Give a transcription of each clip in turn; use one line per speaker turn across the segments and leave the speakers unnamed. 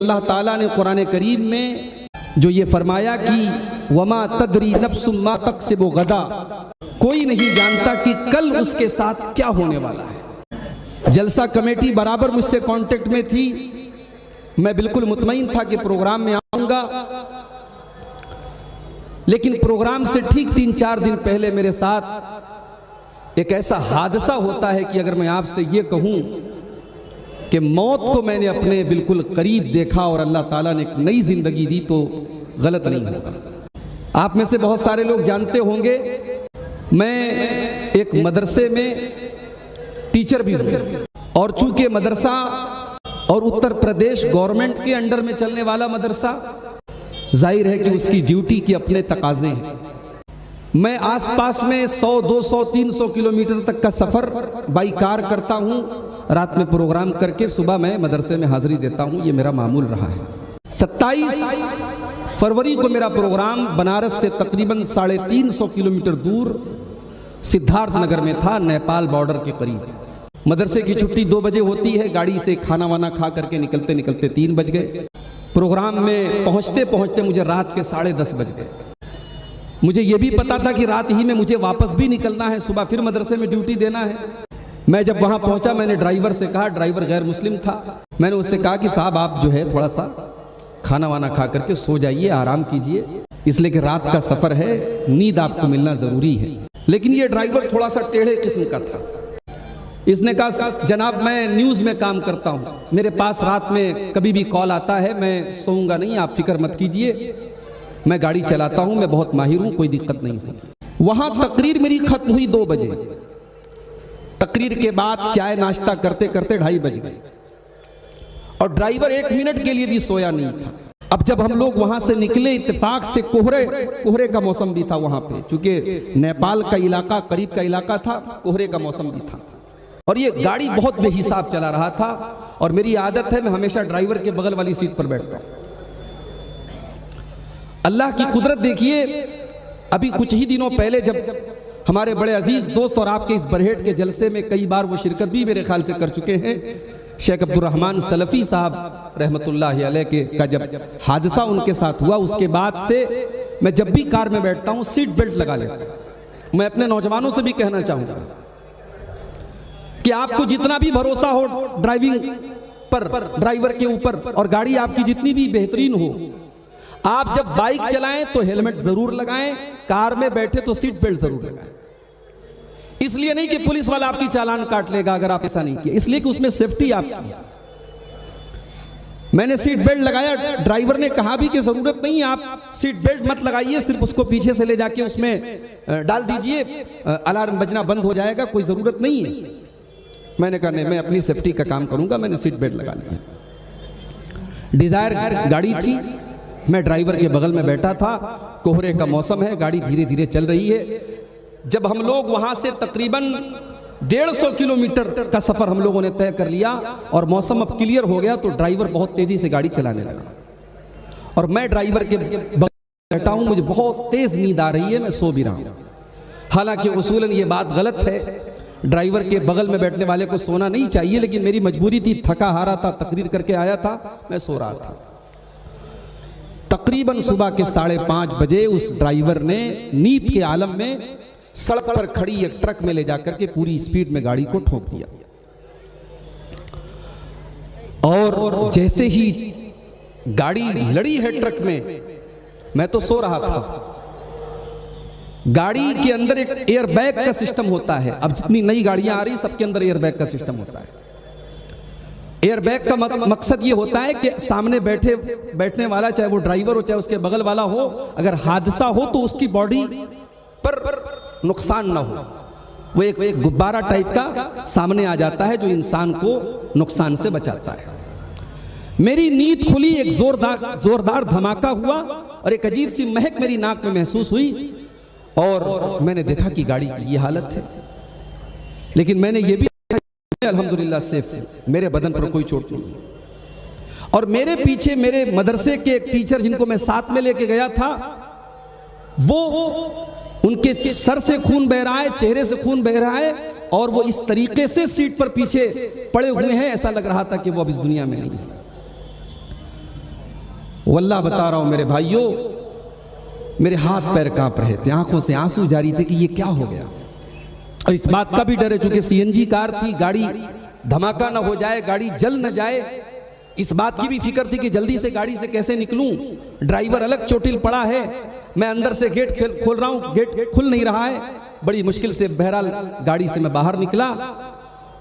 अल्लाह ताला ने कुरान करीम में जो ये फरमाया कि वमा तदरी नफ्सुम मा तक्सिबु गदा, कोई नहीं जानता कि कल उसके साथ क्या होने वाला है। जलसा कमेटी बराबर मुझसे कांटेक्ट में थी, मैं बिल्कुल मुतमईन था कि प्रोग्राम में आऊंगा, लेकिन प्रोग्राम से ठीक 3-4 दिन पहले मेरे साथ एक ऐसा हादसा होता है कि अगर मैं आपसे ये कहूं कि मौत को मैंने अपने बिल्कुल करीब देखा और अल्लाह ताला ने एक नई जिंदगी दी तो गलत नहीं होगा। आप में से बहुत सारे लोग जानते होंगे मैं एक मदरसे में टीचर भी हूं, और चूंकि मदरसा और उत्तर प्रदेश गवर्नमेंट के अंडर में चलने वाला मदरसा, जाहिर है कि उसकी ड्यूटी के अपने तकाजे हैं। मैं आसपास में 100, 200, 300 किलोमीटर तक का सफर बाई कार करता हूं, रात में प्रोग्राम करके सुबह मैं मदरसे में हाजिरी देता हूं, ये मेरा मामूल रहा है। 27 फरवरी को मेरा प्रोग्राम बनारस से तकरीबन 350 किलोमीटर दूर सिद्धार्थ नगर में था, नेपाल बॉर्डर के करीब। मदरसे की छुट्टी 2 बजे होती है, गाड़ी से खाना वाना खा करके निकलते निकलते 3 बज गए। प्रोग्राम में पहुंचते पहुंचते मुझे रात के 10:30 बज गए। मुझे यह भी पता था कि रात ही में मुझे वापस भी निकलना है, सुबह फिर मदरसे में ड्यूटी देना है। मैं जब वहां पहुंचा, मैंने ड्राइवर से कहा, ड्राइवर गैर मुस्लिम था, मैंने उससे कहा कि साहब आप जो है थोड़ा सा खाना वाना खा करके सो जाइए, आराम कीजिए, इसलिए कि रात का सफर है, नींद आपको मिलना जरूरी है। लेकिन ये ड्राइवर थोड़ा सा टेढ़े किस्म का था। इसने कहा जनाब मैं न्यूज में काम करता हूं, मेरे पास रात में कभी भी कॉल आता है, मैं सोऊंगा नहीं, आप फिक्र मत कीजिए, मैं गाड़ी चलाता हूं, मैं बहुत माहिर हूं, कोई दिक्कत नहीं होगी। वहां तकरीर मेरी खत्म हुई 2 बजे। तकरीर के बाद चाय नाश्ता करते करते 2:30 बज गए, और ड्राइवर 1 मिनट के लिए भी सोया नहीं था। अब जब हम लोग वहां से निकले, इत्तेफाक से कोहरे का मौसम भी था वहां पे, क्योंकि नेपाल का इलाका करीब का इलाका था, कोहरे का मौसम भी था, और ये गाड़ी बहुत बेहिसाब चला रहा था। और मेरी आदत है, मैं हमेशा ड्राइवर के बगल वाली सीट पर बैठता हूं। अल्लाह की कुदरत देखिए, अभी कुछ ही दिनों पहले जब हमारे बड़े अजीज दोस्त और आपके इस बरहेट के जलसे में कई बार वो शिरकत भी मेरे ख्याल से कर चुके हैं, शेख अब्दुर्रहमान सलफी साहब रहमतुल्लाह अलैह का जब हादसा उनके साथ हुआ, उसके बाद से मैं जब भी कार में बैठता हूं सीट बेल्ट लगा लेता हूं। मैं अपने नौजवानों से भी कहना चाहूंगा कि आपको जितना भी भरोसा हो ड्राइविंग पर, ड्राइवर के ऊपर, और गाड़ी आपकी जितनी भी बेहतरीन हो, आप जब बाइक चलाएं तो हेलमेट जरूर लगाएं, कार में बैठे तो सीट बेल्ट जरूर लगाएं। इसलिए नहीं कि पुलिस वाला आपकी चालान काट लेगा अगर आप ऐसा नहीं किया, इसलिए कि उसमें सेफ्टी आपकी। मैंने सीट बेल्ट लगाया, ड्राइवर ने कहा भी कि जरूरत नहीं, आप सीट बेल्ट मत लगाइए, सिर्फ उसको पीछे से ले जाके उसमें डाल दीजिए, अलार्म बजना बंद हो जाएगा, कोई जरूरत नहीं है। मैंने कहा नहीं, मैं अपनी सेफ्टी का काम करूंगा, मैंने सीट बेल्ट लगा लिया। डिजायर गाड़ी थी, मैं ड्राइवर के बगल में बैठा था, कोहरे का मौसम है, गाड़ी धीरे धीरे चल रही है। जब हम लोग वहां से तकरीबन 150 किलोमीटर का सफर हम लोगों ने तय कर लिया और मौसम अब क्लियर हो गया, तो ड्राइवर बहुत तेजी से गाड़ी चलाने लगा, और मैं ड्राइवर के बगल में बैठा हूं, मुझे बहुत तेज नींद आ रही है, मैं सो भी रहा हूं। हालांकि उसूलन ये बात गलत है, ड्राइवर के बगल में बैठने वाले को सोना नहीं चाहिए, लेकिन मेरी मजबूरी थी, थका हारा था, तकरीर करके आया था, मैं सो रहा था। तकरीबन सुबह के 5:30 बजे उस ड्राइवर ने नींद के आलम में सड़क पर खड़ी एक ट्रक में ले जाकर के पूरी स्पीड में गाड़ी को ठोक दिया, और जैसे ही गाड़ी लड़ी है ट्रक में, मैं तो सो रहा था, गाड़ी के अंदर एक एयरबैग का सिस्टम होता है। अब जितनी नई गाड़ियां आ रही सबके अंदर एयरबैग का सिस्टम होता है। एयरबैग का मकसद ये होता है कि सामने बैठने वाला, चाहे वो ड्राइवर हो चाहे उसके बगल वाला हो, अगर हादसा हो तो उसकी बॉडी पर नुकसान ना हो। वो एक गुब्बारा टाइप का सामने आ जाता है जो इंसान को नुकसान से बचाता है। मेरी नींद खुली, एक जोरदार धमाका हुआ और एक अजीब सी महक मेरी नाक में महसूस हुई, और मैंने देखा कि गाड़ी की ये हालत है। लेकिन मैंने ये भी अल्हम्दुलिल्लाह सेफ है, मेरे बदन पर कोई चोट नहीं। और मेरे पीछे मेरे मदरसे के एक टीचर जिनको मैं साथ में लेके गया था, वो उनके सर से खून बह रहा है, चेहरे से खून बह रहा है, और वो इस तरीके से सीट पर पीछे पड़े हुए हैं, ऐसा लग रहा था कि वो अब इस दुनिया में नहीं है। वल्लाह बता रहा हूं मेरे भाइयों, मेरे हाथ पैर कांप रहे थे, आंखों से आंसू जारी थे कि ये क्या हो गया। और इस बात का भी डर है, चूंकि सीएनजी कार थी, गाड़ी धमाका ना हो जाए, गाड़ी जल न जाए, इस बात की भी फिक्र थी कि जल्दी से गाड़ी से कैसे निकलूं। ड्राइवर अलग चोटिल पड़ा है, मैं अंदर से गेट खोल रहा हूं, गेट खुल नहीं रहा है। बड़ी मुश्किल से बहरहाल गाड़ी से मैं बाहर निकला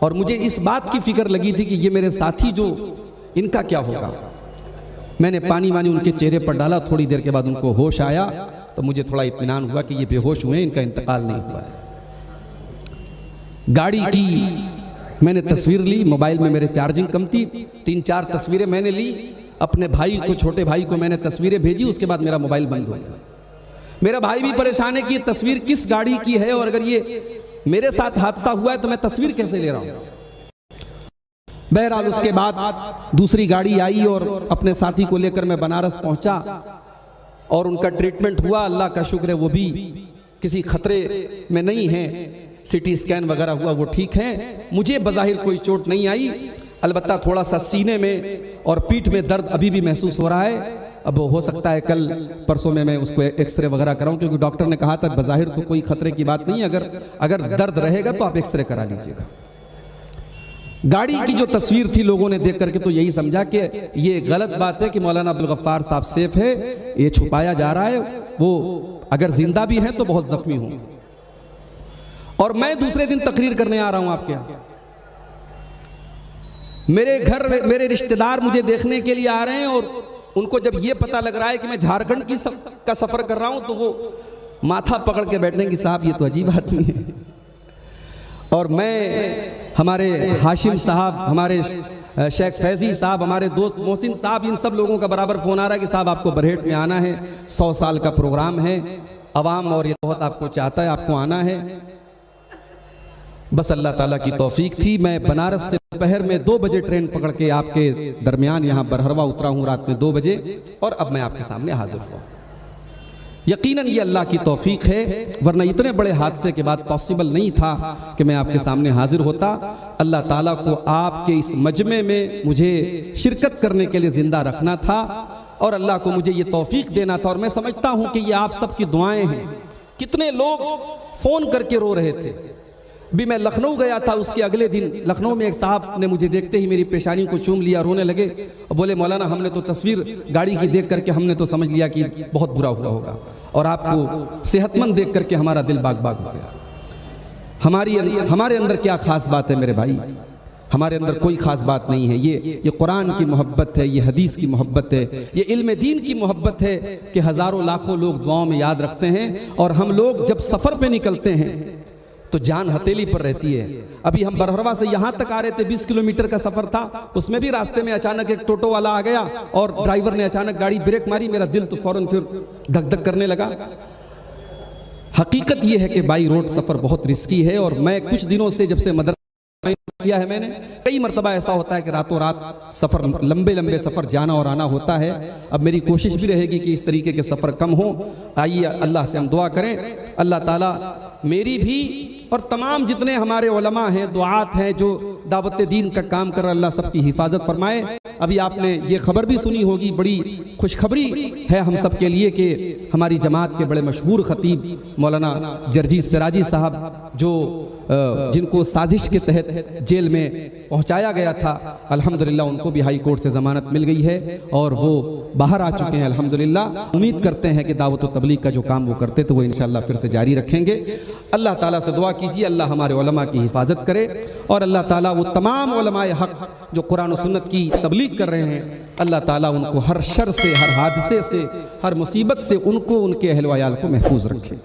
और मुझे इस बात की फिक्र लगी थी कि ये मेरे साथी जो, इनका क्या होगा। मैंने पानी वानी उनके चेहरे पर डाला, थोड़ी देर के बाद उनको होश आया तो मुझे थोड़ा इत्मीनान हुआ कि ये बेहोश हुए, इनका इंतकाल नहीं हुआ है। गाड़ी की मैंने तस्वीर ली, मोबाइल में मेरे चार्जिंग कम थी, 3-4 तस्वीरें मैंने ली, अपने भाई को, छोटे भाई को मैंने तस्वीरें भेजी, उसके बाद मेरा मोबाइल बंद हो गया। मेरा भाई भी परेशान है कि ये तस्वीर किस गाड़ी की है और अगर ये मेरे साथ हादसा हुआ है तो मैं तस्वीर कैसे ले रहा हूं। बहरहाल उसके बाद दूसरी गाड़ी आई और अपने साथी को लेकर मैं बनारस पहुंचा और उनका ट्रीटमेंट हुआ। अल्लाह का शुक्र है वो भी किसी खतरे में नहीं है, सिटी स्कैन वगैरह हुआ, वो ठीक है। मुझे बज़ाहिर कोई चोट नहीं आई, अलबत्ता थोड़ा सा सीने में और पीठ में दर्द अभी भी महसूस हो रहा है। अब हो सकता है कल परसों में मैं उसको एक्सरे वगैरह कराऊं, क्योंकि डॉक्टर ने कहा था बज़ाहिर तो कोई खतरे की बात नहीं है, अगर दर्द रहेगा तो आप एक्सरे करा लीजिएगा। गाड़ी की जो तस्वीर थी लोगों ने देख करके तो यही समझा कि ये गलत बात है कि मौलाना अब्दुल गफ्फार साहब सेफ है, ये छुपाया जा रहा है, वो अगर जिंदा भी हैं तो बहुत जख्मी होंगे। और मैं दूसरे दिन तकरीर करने आ रहा हूं आपके यहाँ, मेरे घर मेरे रिश्तेदार मुझे देखने के लिए आ रहे हैं और उनको जब ये पता लग रहा है कि मैं झारखंड का सफर कर रहा हूं तो वो माथा पकड़ के बैठने की साहब ये तो अजीब आदमी है। और मैं, हमारे हाशिम साहब, हमारे शेख फैजी साहब, हमारे दोस्त मोहसिन साहब, इन सब लोगों का बराबर फ़ोन आ रहा है कि साहब आपको बरहेट में आना है, 100 साल का प्रोग्राम है, अवाम और ये बहुत आपको चाहता है, आपको आना है। बस अल्लाह ताला की तौफीक थी, मैं बनारस से दोपहर में 2 बजे ट्रेन पकड़ के आपके दरमियान यहाँ बरहरवा उतरा हूँ रात में 2 बजे, और अब मैं आपके सामने हाजिर हुआ। यकीनन ये अल्लाह की तौफीक है, वरना इतने बड़े हादसे के बाद पॉसिबल नहीं था कि मैं आपके सामने हाजिर होता। अल्लाह ताला को आपके इस मजमे में मुझे शिरकत करने के लिए ज़िंदा रखना था और अल्लाह को मुझे ये तौफीक देना था। और मैं समझता हूँ कि ये आप सबकी दुआएं हैं। कितने लोग फ़ोन करके रो रहे थे। भी मैं लखनऊ गया था, उसके अगले दिन लखनऊ में एक साहब ने मुझे देखते ही मेरी पेशानी को चूम लिया, रोने लगे और बोले मौलाना हमने तो तस्वीर गाड़ी की देख करके हमने तो समझ लिया कि बहुत बुरा हुआ होगा, और आपको सेहतमंद देख करके हमारा दिल बाग बाग हो गया। हमारे अंदर क्या खास बात है मेरे भाई? हमारे अंदर कोई खास बात नहीं है। ये कुरान की मोहब्बत है, ये हदीस की मोहब्बत है, ये इल्म दीन की मोहब्बत है कि हज़ारों लाखों लोग दुआओं में याद रखते हैं। और हम लोग जब सफ़र पे निकलते हैं तो जान हथेली पर रहती है। अभी हम बरहरवा से यहाँ तक आ रहे थे, 20 किलोमीटर का सफ़र था, उसमें भी रास्ते में अचानक एक टोटो वाला आ गया और ड्राइवर ने अचानक गाड़ी ब्रेक मारी, मेरा दिल तो फौरन फिर धक धक करने लगा। हकीकत यह है कि बाई रोड सफ़र बहुत रिस्की है। और मैं कुछ दिनों से, जब से मदरसा किया है मैंने, कई मरतबा ऐसा होता है कि रातों रात सफ़र, लंबे लंबे सफ़र जाना और आना होता है। अब मेरी कोशिश भी रहेगी कि इस तरीके के सफ़र कम हो। आइए अल्लाह से हम दुआ करें, अल्लाह ताला मेरी भी और तमाम जितने हमारे उलमा हैं, दुआत हैं जो दावत दीन का काम कर रहे, अल्लाह सबकी हिफाजत फरमाए। अभी आपने ये खबर भी सुनी होगी, बड़ी खुशखबरी है हम सब के लिए कि हमारी जमात के बड़े मशहूर खतीब मौलाना जर्जी सिराजी साहब, जो जिनको साजिश के तहत जेल में पहुंचाया गया था, अल्हम्दुलिल्लाह उनको भी हाई कोर्ट से ज़मानत मिल गई है और वो बाहर आ चुके हैं अल्हम्दुलिल्लाह। उम्मीद करते हैं कि दावत व तबलीग का जो काम वो करते थे वो इंशाअल्लाह फिर से जारी रखेंगे। अल्लाह ताला से दुआ कीजिए अल्लाह हमारे उलमा की हिफाजत करे और अल्लाह ताला वो तमाम उलमाए हक जो कुरान और सुन्नत की तबलीग कर रहे हैं, अल्लाह ताला उनको हर शर से, हर हादसे से, हर मुसीबत से उनको, उनके अहल व अयाल को महफूज रखे।